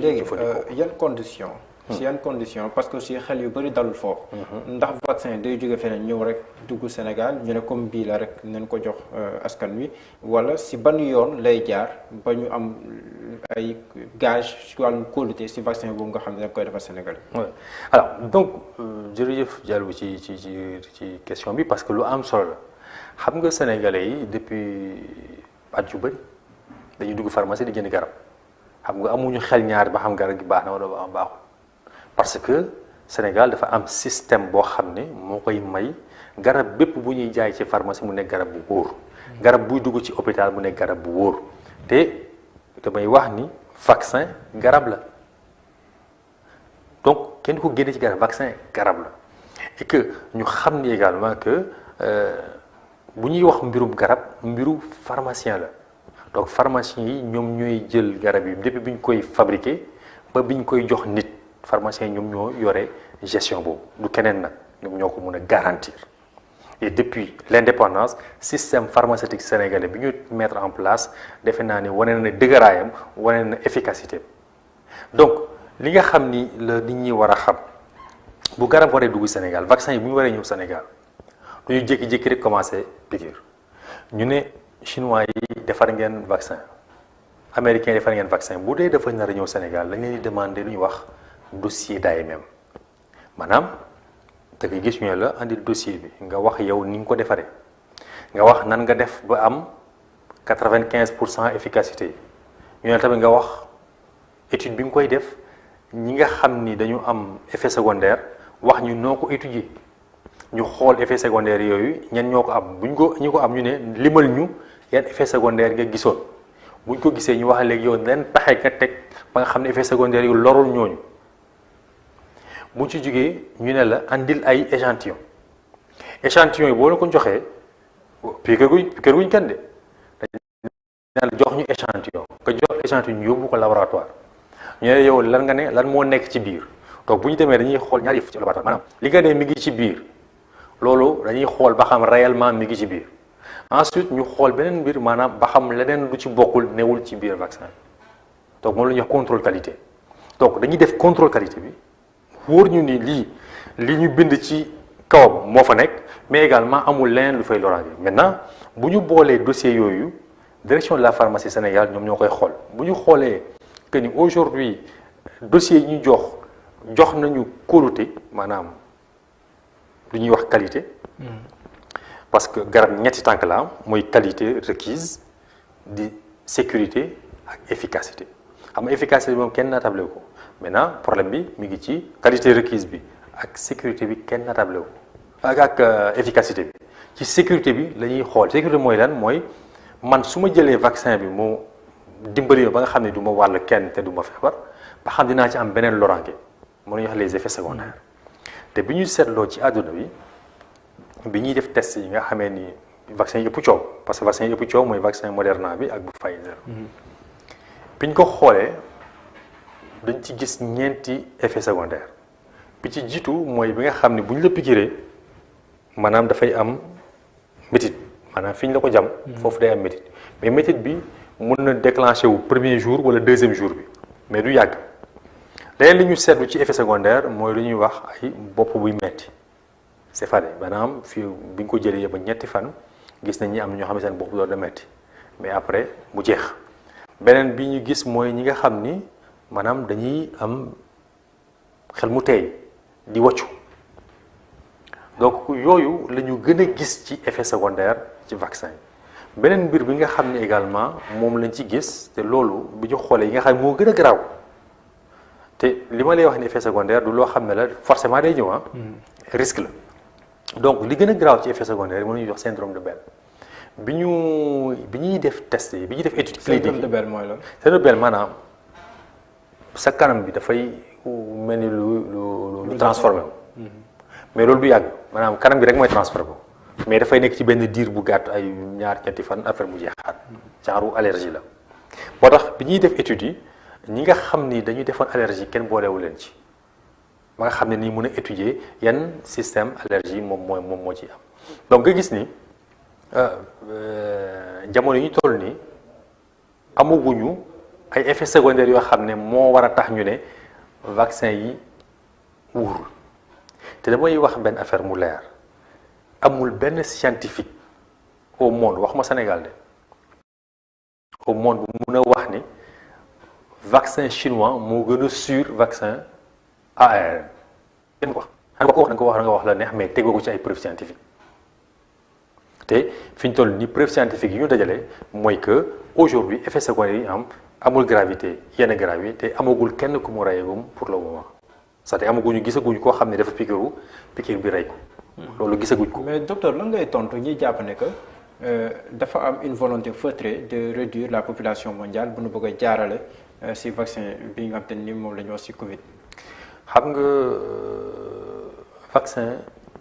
léegi yan condition si yan condition parce que si xel yu bëri dalul foofu ndax vaccin day jóge feneen ñëw rek dugg Sénégal ñu ne comme bii la rek nañ ko jox askan wi wala si ban yoon lay jaar ba ñu am ay gage si wàllum qualité si vaccin boobu nga xam ne dañ koy defar Sénégal yi. alors donc jërëjëf Diallo ci question bi parce que lu am solo la xam nga sénégalais yi depuis at yu bëri dañuy dugg pharmacie di jënd garab xam nga amuñu xel ñaar ba xam garab gi baax na wala ba am baaxul parce que Sénégal dafa am système boo xam ne moo koy may garab bépp bu ñuy jaay ci pharmacie mu nekk garab bu wóor garab buy dugg ci hôpital mu nekk garab bu wóor te damay wax ni vaccin garab la donc kenn ko génne ci garab vaccin garab la et que ñu xam ni également que bu ñuy wax mbirum garab mbiru pharmacien la donc pharmaciens yi ñoom ñooy jël garab yi depuis bi ñu koy fabriqué ba bi ñu koy jox nit pharmaciens yi ñoom ñoo yore gestion boobu du keneen nag ñoom ñoo ko mën a garantir et depuis l'indépendance système pharmaceutique sénégalais bi ñu mettre en place defe naa ni wane na dëgëraayam wane na efficacité donc li nga xam ni la nit ñi war a xam bu garab waree dugg Sénégal vaccin yi bu ñu waree ñëw Sénégal du ñu jékki-jékki rek commencé piqûre ñu ne chinois yi defar ngeen vaccin américains yi defar ngeen vaccin bu dee dafa nar a ñëw Sénégal dañ leen di demander lu ñuy wax dossier d'AMM maanaam da ngay gis ñu ne la andil dossier bi nga wax yow ni nga ko defaree nga wax nan nga def ba am 95% efficacité ñu ne tamit nga wax étude bi nga koy def ñi nga xam ni dañu am effet secondaire wax ñu noo ko étudier ñu xool effet secondaire yooyu ñan ñoo ko am buñ ko ñu ko am ñu ne limal ñu yan effet secondaire nga gisoon buñ ko gisee ñu wax léegi yow leen pexe nga teg ba nga xam ne effet secondaire yu lorul ñooñu bu ci jógee ñu ne la andil ay échantillon yi boo la ko joxee piqûre guñ kenn de dañ la jox ñu échantillon nga jox échantillon ñu yóbbu ko laboratoire ñu ne yow lan nga ne lan moo nekk ci biir donc bu ñu demee dañuy xool ñaari yëf ci laboratoire maanaam li nga ne mi ngi ci biir loolu dañuy xool ba xam réellement mi ngi ci biir ensuite ñu xool beneen mbir maanaam ba xam leneen lu ci bokkul newul ci biir vaccin donc moom la ñuy wax contrôle qualité donc dañuy def contrôle qualité bi wóor ñu ni lii ñu bind ci kawam moo fa nekk mais également amul leneen lu fay loraange maintenant bu ñu boolee dossier yooyu direction de la pharmacie Sénégal ñoom ñoo koy xool bu ñu xoolee que ni aujourd'hui dossier yi ñu jox nañu kóolute maanaam lu ñuy wax qualité parce que garab ñetti tànk la am mooy qualité requise di sécurité ak efficacité xam nga efficacité bi moom kenn natable ko maintenant problème bi mi ngi ci qualité requise bi ak sécurité bi kenn natable ko ak efficacité bi ci sécurité bi la ñuy xool sécurité mooy lan mooy man su ma jëlee vaccin bi mu dimbali ba nga xam ne du ma wàll kenn te du ma feebar ba xam dinaa ci am beneen loraange moo ñuy wax les effets secondaires te bi ñu seetloo ci àdduna bi ñuy def test yi nga xamee ni vaccin yi ëpp coow parce que vaccin yi ëpp coow mooy vaccin Moderna bi ak bu Pfizer bi ñu ko xoolee dañ ci gis ñeenti effet secondaire bi ci jiitu mooy bi nga xam ne bu ñu la piqûree maanaam dafay am métit maanaam fi ñu la ko jam foofu day am métit mais métit bi mun na déclencher wu premier jour wala deuxième jour bi mais du yàgg leneen li ñu seetlu ci effet secondaire mooy lu ñuy wax ay bopp buy metti c'est vrai maanaam fii bi ñu ko jëlee ba ñetti fan gis nañ ñi am ñoo xam ne seen bopp loolu da metti mais après mu jeex beneen bi ñu gis mooy ñi nga xam ni maanaam dañuy am xel mu teey di wàccu donc yooyu la ñu gën a gis ci effet secondaire ci vaccin yi beneen mbir bi nga xam ne également moom lañ ci gis te loolu bi ñu xoolee yi nga xam ne moo gën a garaaw te li ma lay wax ni effet secondaire du loo xam ne la forcément day ñëw risque la donc li gën a garaaw ci effet secondaire mën nañu jox syndrome de Bell bi ñuy def test yi bi ñuy def étude clinique syndrome de Bell mooy la syndrome de Bell maanaam sa kanam bi dafay mel ni lu transformé wu mais loolu du yàgg maanaam kanam bi rek mooy transformé wu mais dafay nekk ci benn diir bu gàtt ay ñaar ñetti fan affaire bu jeexaat genre allergie la moo tax bi ñuy def étude yi ñi nga xam ni dañuy defoon allergie kenn boolewu leen ci ba nga xam ne nii mën a étudier yan système allergie moom moo ci am donc nga gis ni jamono yi ñu toll nii amaguñu ay effets secondaires yoo xam ne moo war a tax ñu ne vaccin yi wóorul te damay wax benn affaire mu leer amul benn scientifique au monde wax ma Sénégal de au monde bu mun a wax ni vaccin chinois moo gën a sûr vaccin ARN kenn ko wax da nga wax la neex mais tegoo ko ci ay preuves scientifiques te fi ñu toll ni preuves scientifiques yi ñu dajale mooy que aujourd'hui effet secondaire yi am amul gravité yenn gravité te amagul kenn ku mu rayegum pour le moment c'est-à-dire amaguñu gisaguñu koo xam ne dafa piqûre bi rey ko loolu gisaguñ ko. mais docteur lan ngay tontu ñi jàpp ne que dafa am une volonté feutrée de réduire la population mondiale bu nu bëgg a jaarale si vaccin bi nga xam te ni moom la ñu wax si Covid. xam nga vaccin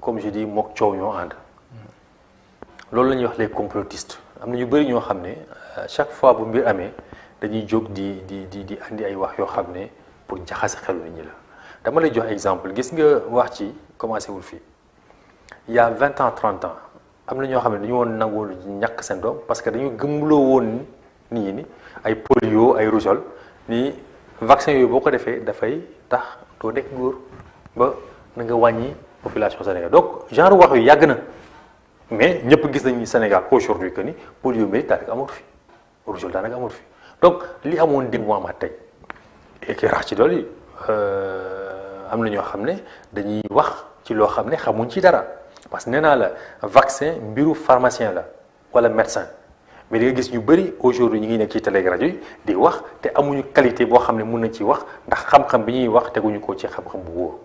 comme je dis mook coow ñoo ànd loolu la ñuy wax les complotistes am na ñu bëri ñoo xam ne chaque fois bu mbir amee dañuy jóg di andi ay wax yoo xam ne pour jaxase xelu nit ñi la dama lay jox exemple gis nga wax ci commencé wul fii il y a 20 ans 30 ans am na ñoo xam ne dañu woon nangu ñàkk seen doom parce que dañu gëmloo woon nit ñi ni ay polio ay rougeole ni vaccin yooyu boo ko defee dafay tax doo nekk góor ba na nga wàññi population Sénégal donc genre wax yu yàgg na mais ñëpp gis nañu Sénégal aujourd'hui que ni polio mais daanaka amul fi rougeole daanaka amul fi donc li amoon dégg mu amaat tey et que rax ci dool yi am na ñoo xam ne dañuy wax ci loo xam ne xamuñ ci dara parce que nee naa la vaccin mbiru pharmacien la wala médecin mais di nga gis ñu bëri aujourd'hui ñu ngi nekk ci télé rajo yi di wax te amuñu qualité boo xam ne mun na ci wax ndax xam-xam bi ñuy wax teguñu ko ci xam-xam bu wóor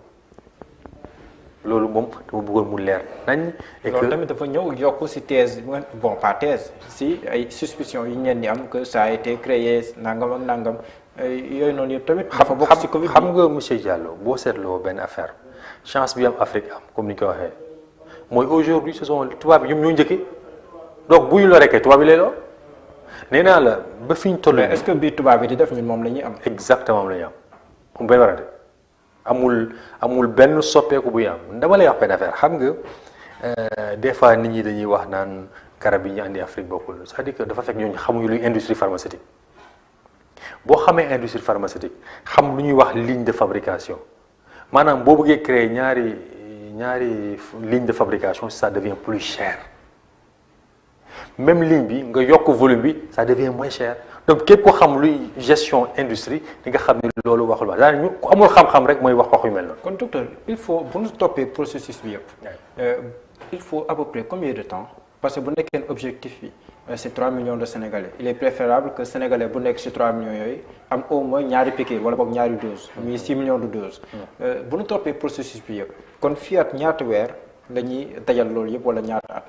loolu moom dama bëggoon mu leer nañ. et que loolu tamit dafa ñëw yokk si thèse bon pas thèse si ay suspicion yi ñeen di am que ça a été créé nangam ak nangam yooyu noonu yëpp tamit. dafa bokk si Covid xam nga monsieur Diallo boo seetloo benn affaire chance bi am Afrique am comme ni ñu ko waxee mooy aujourd'hui ce sont tubaab bi ñoom ñoo njëkkee donc bu ñu la rekkee tubaab bi lay loo nee naa la ba fi ñu toll. mais est-ce que bii tubaab bi di def ñun moom la ñuy am. exactement moom la ñuy am mu benn warante amul benn soppeeku buy am dama lay wax benn affaire xam nga des fois nit ñi dañuy wax naan garab yi ñu andi Afrique bokkul c'est-à-dire que dafa fekk ñooñu xamuñu luy industrie pharmaceutique boo xamee industrie pharmaceutique xam lu ñuy wax ligne de fabrication maanaam boo bëggee créer ñaari ligne de fabrication ça devient plus cher même ligne bi nga yokk volume bi ça devient moins cher donc képp ko xam luy gestion industrie di nga xam ne loolu waxul wax daanaka ñu ku amul xam-xam rek mooy wax yu mel noonu. kon docteur il faut bu ñu toppee processus bi yëpp. il faut à peu près combien de temps parce que bu nekkee objectif bi c'est 3 millions de Sénégalais il est préférable que Sénégalais bu nekk ci 3 millions yooyu am au moins ñaari piqûre wala boog ñaari doses. muy 6 millions de doses. bu ñu toppee processus bi yëpp kon fii ak ñaata weer la ñuy dajal loolu yëpp wala ñaata at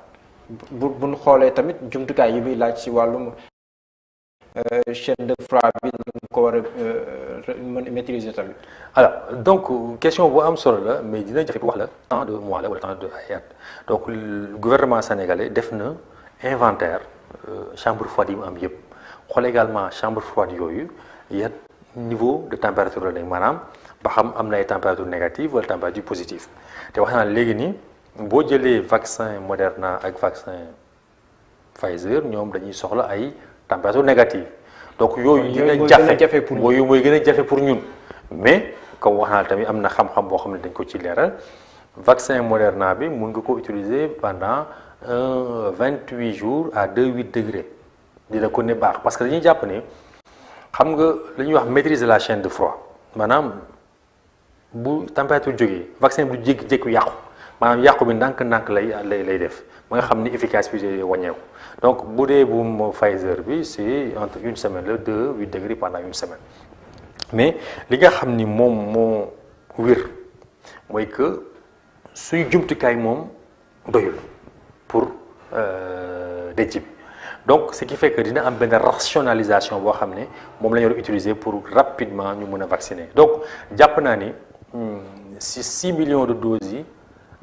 bu ñu xoolee tamit jumtukaay yi muy laaj ci wàllum chaîne de froid bi ñu ko war a mën maîtriser tamit. alors donc question bu am solo la mais dina jafe wax la temps de mois la wala temps de ay at donc le gouvernement sénégalais def na inventaire chambre froide yi mu am yëpp xool également chambre froide yooyu yan niveau de température la nekk maanaam ba xam am na ay température négative wala température positive te wax naa léegi nii boo jëlee vaccin Moderna ak vaccin Pfizer ñoom dañuy soxla ay température négative donc yooyu dina jafe yooyu mooy gën a jafe pour ñun mais comme wax naa tamit am na xam-xam boo xam ne dañ ko ci leeral vaccin Moderna bi mun nga ko utiliser pendant 28 jours à 2,8 degrés dina ko ne baax parce que dañuy jàpp ne xam nga li ñuy wax maîtrise de la chaîne de froid maanaam bu température jógee vaccin bu jékki-jékki yàqu maanaam yàqu bi ndànk-ndànk lay def ba nga xam ni efficacité wàññeeku donc bu dee bu Pfizer bi c'est entre une semaine la 2,8 degrés pendant une semaine mais li nga xam ni moom moo wér mooy que suy jumtukaay moom doyul pour denc bi donc ce qui fait que dina am benn rationalisation boo xam ne moom la ñu war a utiliser pour rapidement ñu mën a vacciner donc jàpp naa ni si 6 millions de doses yi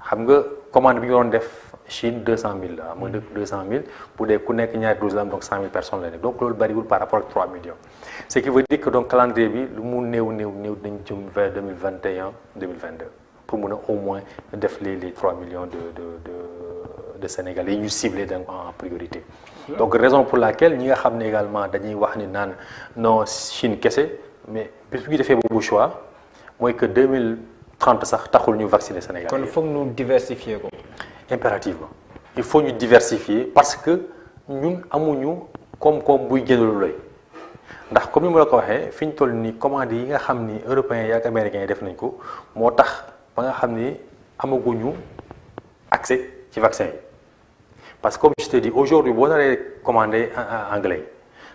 xam nga commande bi ñu waroon def Chine 200 000 la mooy 200 000 bu dee ku nekk ñaari doses la am donc 100 000 personnes la nekk donc loolu bariwul par rapport ak 3 millions ce qui veut dire que donc calendrier bi lu mu néew dañ jëm vers 2021 2022 pour mën a au moins def les 3 millions de Sénégalais yi ñu ciblé donc en priorité. Donc raison pour laquelle ñi nga xam ne également dañuy wax ni naan non Chine kese mais bis bu ñu defee boobu choix mooy que 2030 sax taxul ñu vacciner Sénégal. kon foog ñu diversifier ko. Impérativement il faut ñu diversifier parce que ñun amuñu koom-koom buy jëndalu looy ndax comme ni ma la ko waxee fi ñu toll nii commande yi nga xam ni européens yi ak américains yi def nañ ko moo tax ba nga xam ni amaguñu accès ci vaccin yi parce que comme je te dis aujourd'hui boo naree commandé anglais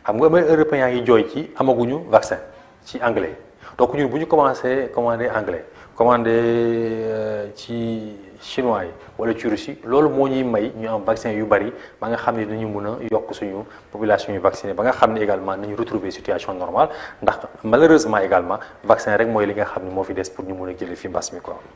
xam nga may européens yaa ngi jooy ci amaguñu vaccin ci anglais donc ñun bu ñu commencé commandé anglais commandé ci chinois yi wala ci Russie loolu moo ñuy may ñu am vaccin yu bari ba nga xam ne dañu mën a yokk suñu population yu vaccinée ba nga xam ne également nañu retrouver situation normale ndax malheureusement également vaccin rek mooy li nga xam ne moo fi des pour ñu mën a jëlee fi mbas mi quoi.